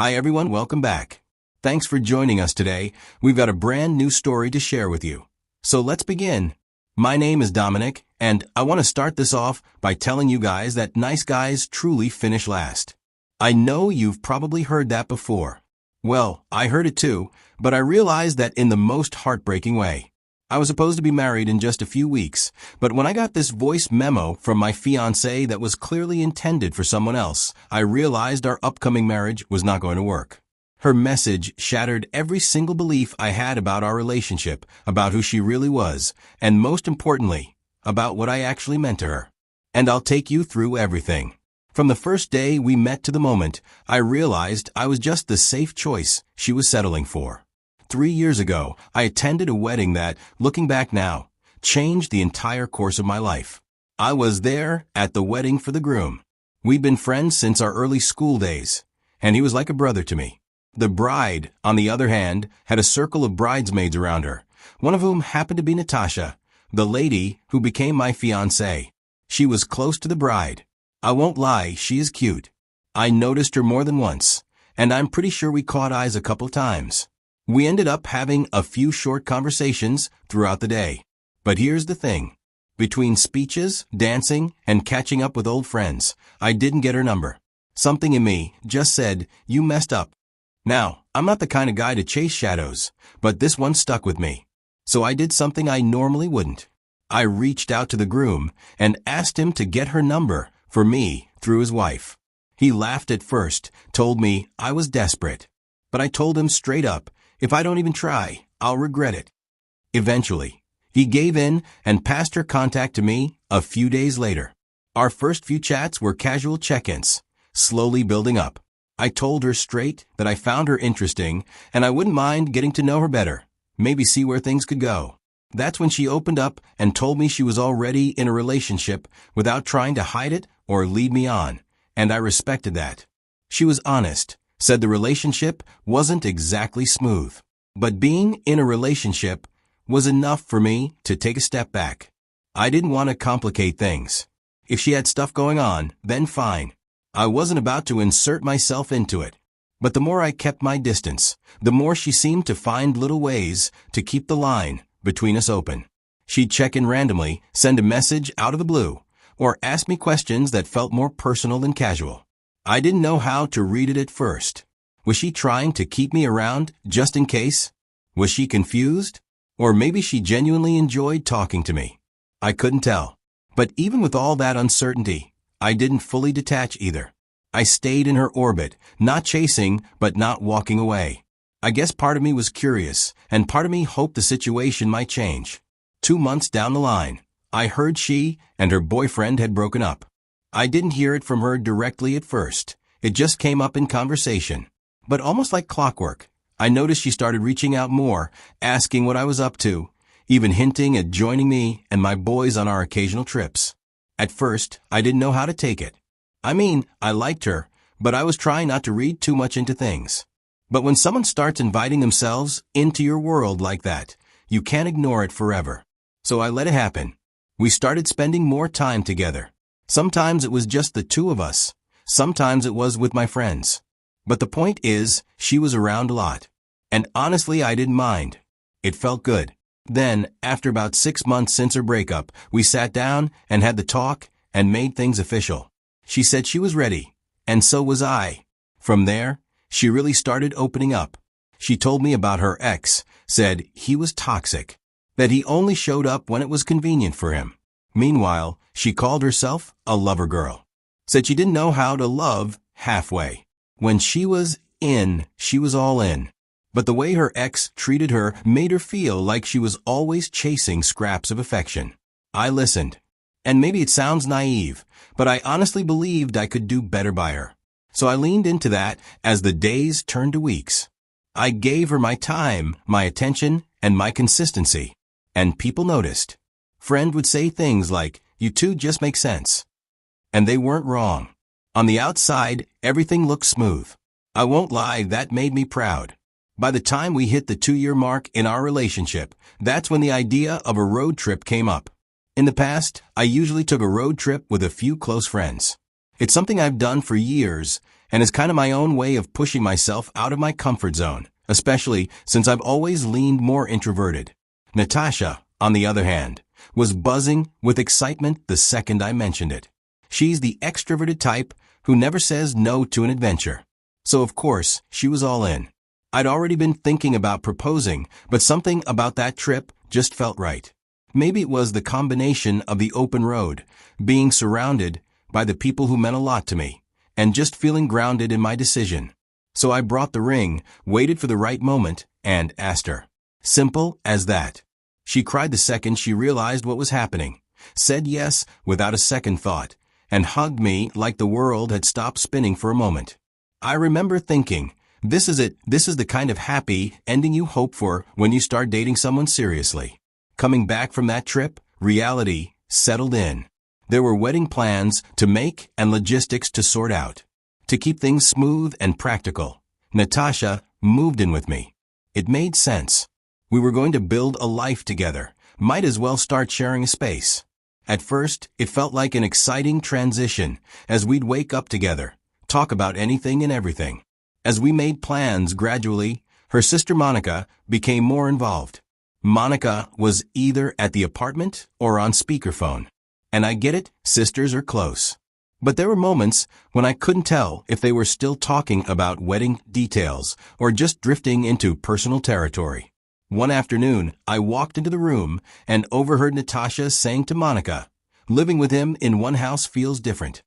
Hi everyone, welcome back. Thanks for joining us today. We've got a brand new story to share with you. So let's begin. My name is Dominic, and I want to start this off by telling you guys that nice guys truly finish last. I know you've probably heard that before. Well, I heard it too, but I realized that in the most heartbreaking way. I was supposed to be married in just a few weeks, but when I got this voice memo from my fiancé that was clearly intended for someone else, I realized our upcoming marriage was not going to work. Her message shattered every single belief I had about our relationship, about who she really was, and most importantly, about what I actually meant to her. And I'll take you through everything. From the first day we met to the moment, I realized I was just the safe choice she was settling for. 3 years ago, I attended a wedding that, looking back now, changed the entire course of my life. I was there at the wedding for the groom. We'd been friends since our early school days, and he was like a brother to me. The bride, on the other hand, had a circle of bridesmaids around her, one of whom happened to be Natasha, the lady who became my fiancée. She was close to the bride. I won't lie, she is cute. I noticed her more than once, and I'm pretty sure we caught eyes a couple times. We ended up having a few short conversations throughout the day. But here's the thing. Between speeches, dancing, and catching up with old friends, I didn't get her number. Something in me just said, "You messed up." Now, I'm not the kind of guy to chase shadows, but this one stuck with me. So I did something I normally wouldn't. I reached out to the groom and asked him to get her number for me through his wife. He laughed at first, told me I was desperate. But I told him straight up, if I don't even try, I'll regret it. Eventually, he gave in and passed her contact to me a few days later. Our first few chats were casual check-ins, slowly building up. I told her straight that I found her interesting and I wouldn't mind getting to know her better, maybe see where things could go. That's when she opened up and told me she was already in a relationship without trying to hide it or lead me on, and I respected that. She was honest, said the relationship wasn't exactly smooth, but being in a relationship was enough for me to take a step back. I didn't want to complicate things. If she had stuff going on, then fine. I wasn't about to insert myself into it. But the more I kept my distance, the more she seemed to find little ways to keep the line between us open. She'd check in randomly, send a message out of the blue, or ask me questions that felt more personal than casual. I didn't know how to read it at first. Was she trying to keep me around just in case? Was she confused? Or maybe she genuinely enjoyed talking to me. I couldn't tell. But even with all that uncertainty, I didn't fully detach either. I stayed in her orbit, not chasing, but not walking away. I guess part of me was curious, and part of me hoped the situation might change. 2 months down the line, I heard she and her boyfriend had broken up. I didn't hear it from her directly at first. It just came up in conversation. But almost like clockwork, I noticed she started reaching out more, asking what I was up to, even hinting at joining me and my boys on our occasional trips. At first, I didn't know how to take it. I mean, I liked her, but I was trying not to read too much into things. But when someone starts inviting themselves into your world like that, you can't ignore it forever. So I let it happen. We started spending more time together. Sometimes it was just the two of us. Sometimes it was with my friends. But the point is, she was around a lot. And honestly, I didn't mind. It felt good. Then, after about 6 months since her breakup, we sat down and had the talk and made things official. She said she was ready, and so was I. From there, she really started opening up. She told me about her ex, said he was toxic, that he only showed up when it was convenient for him. Meanwhile, she called herself a lover girl. Said she didn't know how to love halfway. When she was in, she was all in. But the way her ex treated her made her feel like she was always chasing scraps of affection. I listened. And maybe it sounds naive, but I honestly believed I could do better by her. So I leaned into that as the days turned to weeks. I gave her my time, my attention, and my consistency. And people noticed. Friend would say things like, "You two just make sense." And they weren't wrong. On the outside, everything looked smooth. I won't lie, that made me proud. By the time we hit the 2-year mark in our relationship, that's when the idea of a road trip came up. In the past, I usually took a road trip with a few close friends. It's something I've done for years, and is kind of my own way of pushing myself out of my comfort zone, especially since I've always leaned more introverted. Natasha, on the other hand, was buzzing with excitement the second I mentioned it. She's the extroverted type who never says no to an adventure. So of course, she was all in. I'd already been thinking about proposing, but something about that trip just felt right. Maybe it was the combination of the open road, being surrounded by the people who meant a lot to me, and just feeling grounded in my decision. So I brought the ring, waited for the right moment, and asked her. Simple as that. She cried the second she realized what was happening, said yes without a second thought, and hugged me like the world had stopped spinning for a moment. I remember thinking, this is it, this is the kind of happy ending you hope for when you start dating someone seriously. Coming back from that trip, reality settled in. There were wedding plans to make and logistics to sort out. To keep things smooth and practical, Natasha moved in with me. It made sense. We were going to build a life together, might as well start sharing a space. At first, it felt like an exciting transition, as we'd wake up together, talk about anything and everything. As we made plans gradually, her sister Monica became more involved. Monica was either at the apartment or on speakerphone. And I get it, sisters are close. But there were moments when I couldn't tell if they were still talking about wedding details or just drifting into personal territory. One afternoon, I walked into the room and overheard Natasha saying to Monica, living with him in one house feels different.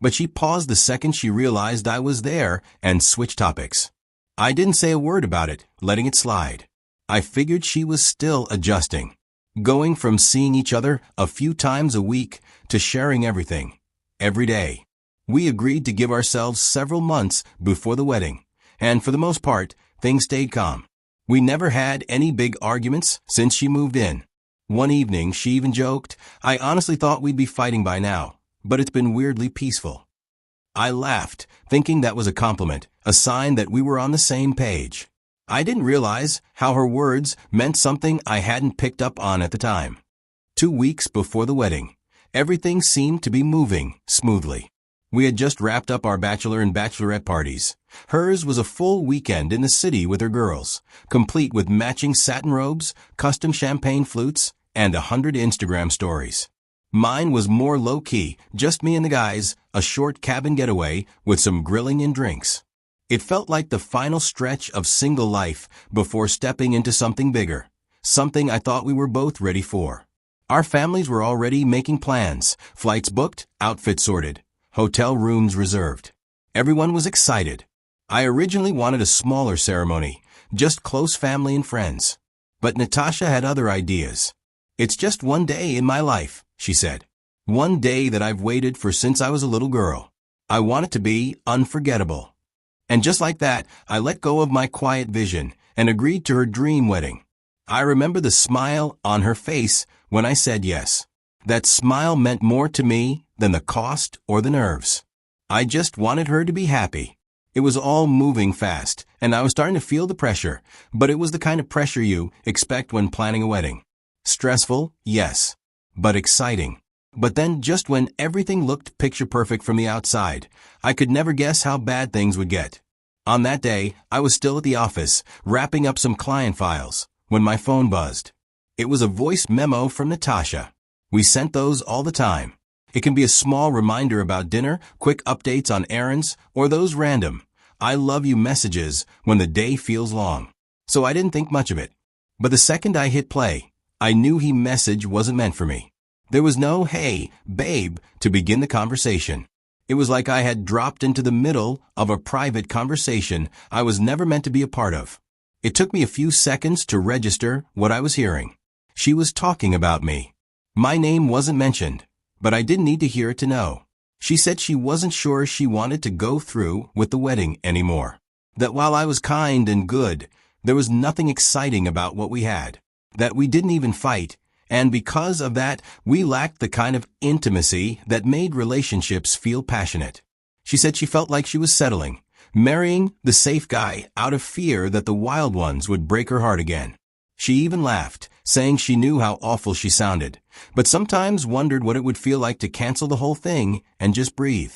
But she paused the second she realized I was there and switched topics. I didn't say a word about it, letting it slide. I figured she was still adjusting, going from seeing each other a few times a week to sharing everything, every day. We agreed to give ourselves several months before the wedding, and for the most part, things stayed calm. We never had any big arguments since she moved in. One evening, she even joked, I honestly thought we'd be fighting by now, but it's been weirdly peaceful. I laughed, thinking that was a compliment, a sign that we were on the same page. I didn't realize how her words meant something I hadn't picked up on at the time. 2 weeks before the wedding, everything seemed to be moving smoothly. We had just wrapped up our bachelor and bachelorette parties. Hers was a full weekend in the city with her girls, complete with matching satin robes, custom champagne flutes, and 100 Instagram stories. Mine was more low-key, just me and the guys, a short cabin getaway with some grilling and drinks. It felt like the final stretch of single life before stepping into something bigger, something I thought we were both ready for. Our families were already making plans, flights booked, outfits sorted, hotel rooms reserved. Everyone was excited. I originally wanted a smaller ceremony, just close family and friends. But Natasha had other ideas. It's just one day in my life, she said. One day that I've waited for since I was a little girl. I want it to be unforgettable. And just like that, I let go of my quiet vision and agreed to her dream wedding. I remember the smile on her face when I said yes. That smile meant more to me than the cost or the nerves. I just wanted her to be happy. It was all moving fast, and I was starting to feel the pressure, but it was the kind of pressure you expect when planning a wedding. Stressful, yes, but exciting. But then just when everything looked picture perfect from the outside, I could never guess how bad things would get. On that day, I was still at the office, wrapping up some client files, when my phone buzzed. It was a voice memo from Natasha. We sent those all the time. It can be a small reminder about dinner, quick updates on errands, or those random, I love you messages when the day feels long. So I didn't think much of it. But the second I hit play, I knew he message wasn't meant for me. There was no, hey, babe, to begin the conversation. It was like I had dropped into the middle of a private conversation I was never meant to be a part of. It took me a few seconds to register what I was hearing. She was talking about me. My name wasn't mentioned, but I didn't need to hear it to know. She said she wasn't sure she wanted to go through with the wedding anymore. That while I was kind and good, there was nothing exciting about what we had. That we didn't even fight, and because of that, we lacked the kind of intimacy that made relationships feel passionate. She said she felt like she was settling, marrying the safe guy out of fear that the wild ones would break her heart again. She even laughed, saying she knew how awful she sounded, but sometimes wondered what it would feel like to cancel the whole thing and just breathe.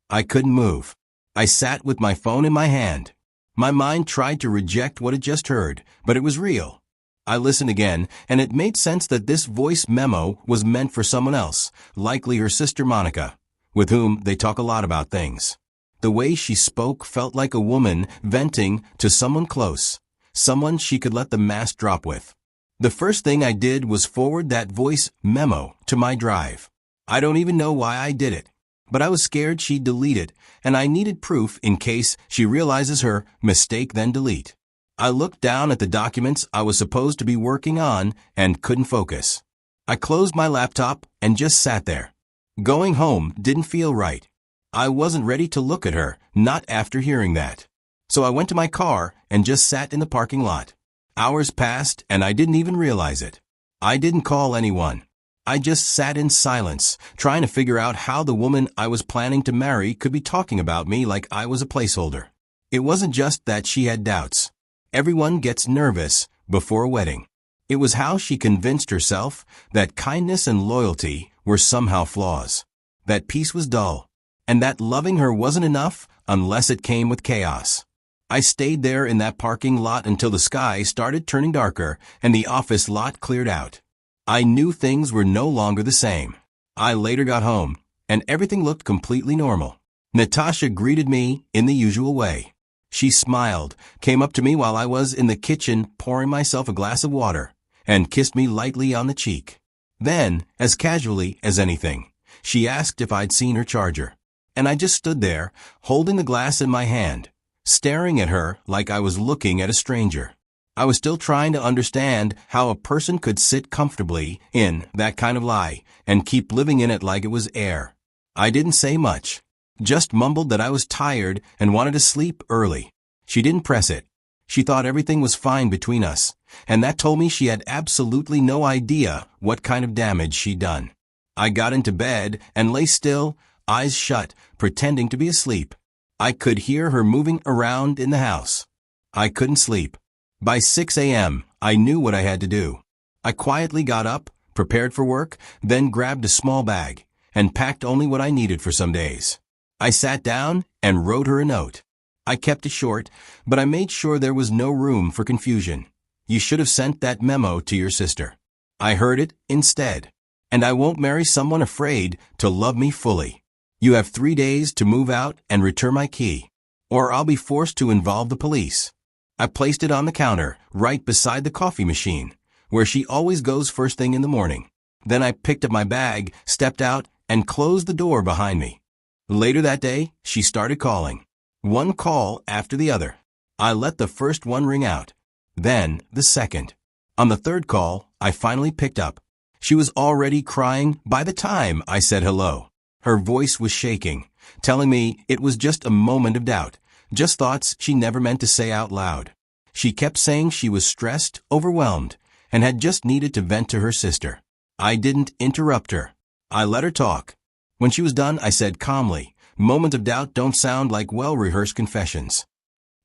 I couldn't move. I sat with my phone in my hand. My mind tried to reject what it just heard, but it was real. I listened again, and it made sense that this voice memo was meant for someone else, likely her sister Monica, with whom they talk a lot about things. The way she spoke felt like a woman venting to someone close, someone she could let the mask drop with. The first thing I did was forward that voice memo to my drive. I don't even know why I did it, but I was scared she'd delete it, and I needed proof in case she realizes her mistake then delete. I looked down at the documents I was supposed to be working on and couldn't focus. I closed my laptop and just sat there. Going home didn't feel right. I wasn't ready to look at her, not after hearing that. So I went to my car and just sat in the parking lot. Hours passed and I didn't even realize it. I didn't call anyone. I just sat in silence, trying to figure out how the woman I was planning to marry could be talking about me like I was a placeholder. It wasn't just that she had doubts. Everyone gets nervous before a wedding. It was how she convinced herself that kindness and loyalty were somehow flaws, that peace was dull, and that loving her wasn't enough unless it came with chaos. I stayed there in that parking lot until the sky started turning darker and the office lot cleared out. I knew things were no longer the same. I later got home, and everything looked completely normal. Natasha greeted me in the usual way. She smiled, came up to me while I was in the kitchen pouring myself a glass of water, and kissed me lightly on the cheek. Then, as casually as anything, she asked if I'd seen her charger. And I just stood there, holding the glass in my hand, staring at her like I was looking at a stranger. I was still trying to understand how a person could sit comfortably in that kind of lie and keep living in it like it was air. I didn't say much, just mumbled that I was tired and wanted to sleep early. She didn't press it. She thought everything was fine between us, and that told me she had absolutely no idea what kind of damage she'd done. I got into bed and lay still, eyes shut, pretending to be asleep. I could hear her moving around in the house. I couldn't sleep. By 6 a.m., I knew what I had to do. I quietly got up, prepared for work, then grabbed a small bag, and packed only what I needed for some days. I sat down and wrote her a note. I kept it short, but I made sure there was no room for confusion. You should have sent that memo to your sister. I heard it instead. And I won't marry someone afraid to love me fully. You have 3 days to move out and return my key, or I'll be forced to involve the police. I placed it on the counter, right beside the coffee machine, where she always goes first thing in the morning. Then I picked up my bag, stepped out, and closed the door behind me. Later that day, she started calling. One call after the other. I let the first one ring out. Then the second. On the third call, I finally picked up. She was already crying by the time I said hello. Her voice was shaking, telling me it was just a moment of doubt, just thoughts she never meant to say out loud. She kept saying she was stressed, overwhelmed, and had just needed to vent to her sister. I didn't interrupt her. I let her talk. When she was done, I said calmly, "Moments of doubt don't sound like well-rehearsed confessions."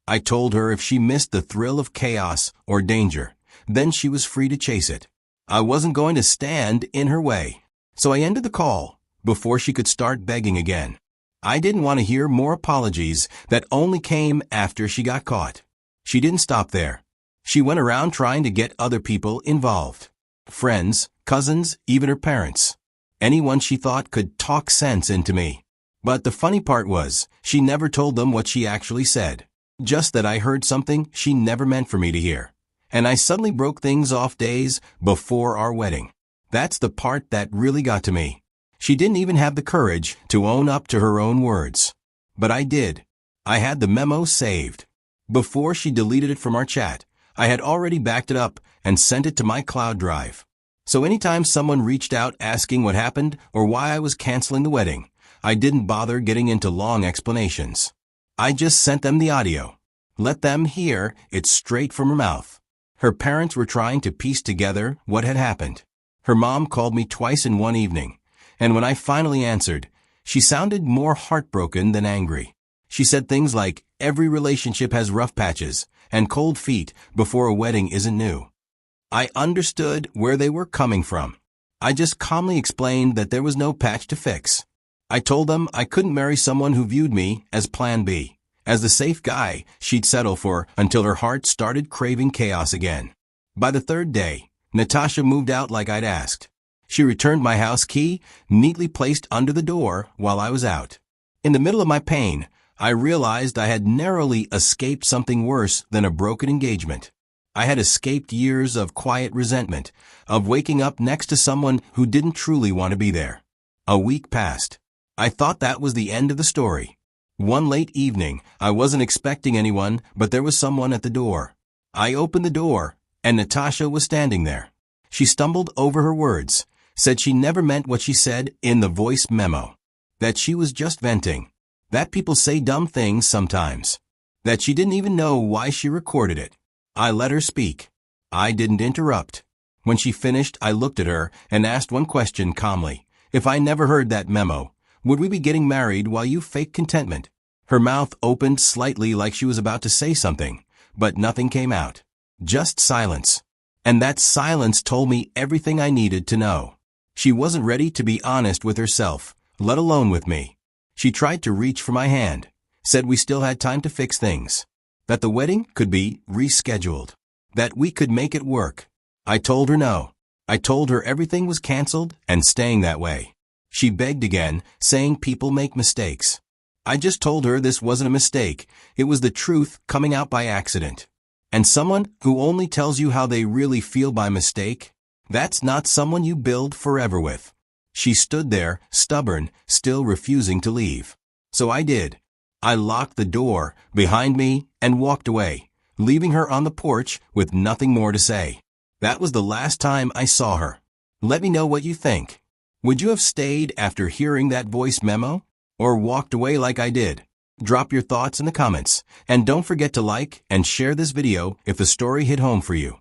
I told her if she missed the thrill of chaos or danger, then she was free to chase it. I wasn't going to stand in her way. So I ended the call before she could start begging again. I didn't want to hear more apologies that only came after she got caught. She didn't stop there. She went around trying to get other people involved. Friends, cousins, even her parents. Anyone she thought could talk sense into me. But the funny part was, she never told them what she actually said. Just that I heard something she never meant for me to hear. And I suddenly broke things off days before our wedding. That's the part that really got to me. She didn't even have the courage to own up to her own words. But I did. I had the memo saved. Before she deleted it from our chat, I had already backed it up and sent it to my cloud drive. So anytime someone reached out asking what happened or why I was canceling the wedding, I didn't bother getting into long explanations. I just sent them the audio. Let them hear it straight from her mouth. Her parents were trying to piece together what had happened. Her mom called me twice in one evening, and when I finally answered, she sounded more heartbroken than angry. She said things like, "Every relationship has rough patches, and cold feet before a wedding isn't new." I understood where they were coming from. I just calmly explained that there was no patch to fix. I told them I couldn't marry someone who viewed me as plan B, as the safe guy she'd settle for until her heart started craving chaos again. By the third day, Natasha moved out like I'd asked. She returned my house key, neatly placed under the door while I was out. In the middle of my pain, I realized I had narrowly escaped something worse than a broken engagement. I had escaped years of quiet resentment, of waking up next to someone who didn't truly want to be there. A week passed. I thought that was the end of the story. One late evening, I wasn't expecting anyone, but there was someone at the door. I opened the door, and Natasha was standing there. She stumbled over her words, said she never meant what she said in the voice memo. That she was just venting. That people say dumb things sometimes. That she didn't even know why she recorded it. I let her speak. I didn't interrupt. When she finished, I looked at her and asked one question calmly. If I never heard that memo, would we be getting married while you fake contentment? Her mouth opened slightly like she was about to say something, but nothing came out. Just silence. And that silence told me everything I needed to know. She wasn't ready to be honest with herself, let alone with me. She tried to reach for my hand, said we still had time to fix things, that the wedding could be rescheduled, that we could make it work. I told her no. I told her everything was canceled and staying that way. She begged again, saying people make mistakes. I just told her this wasn't a mistake, it was the truth coming out by accident. And someone who only tells you how they really feel by mistake, that's not someone you build forever with. She stood there, stubborn, still refusing to leave. So I did. I locked the door behind me and walked away, leaving her on the porch with nothing more to say. That was the last time I saw her. Let me know what you think. Would you have stayed after hearing that voice memo? Or walked away like I did? Drop your thoughts in the comments, and don't forget to like and share this video if the story hit home for you.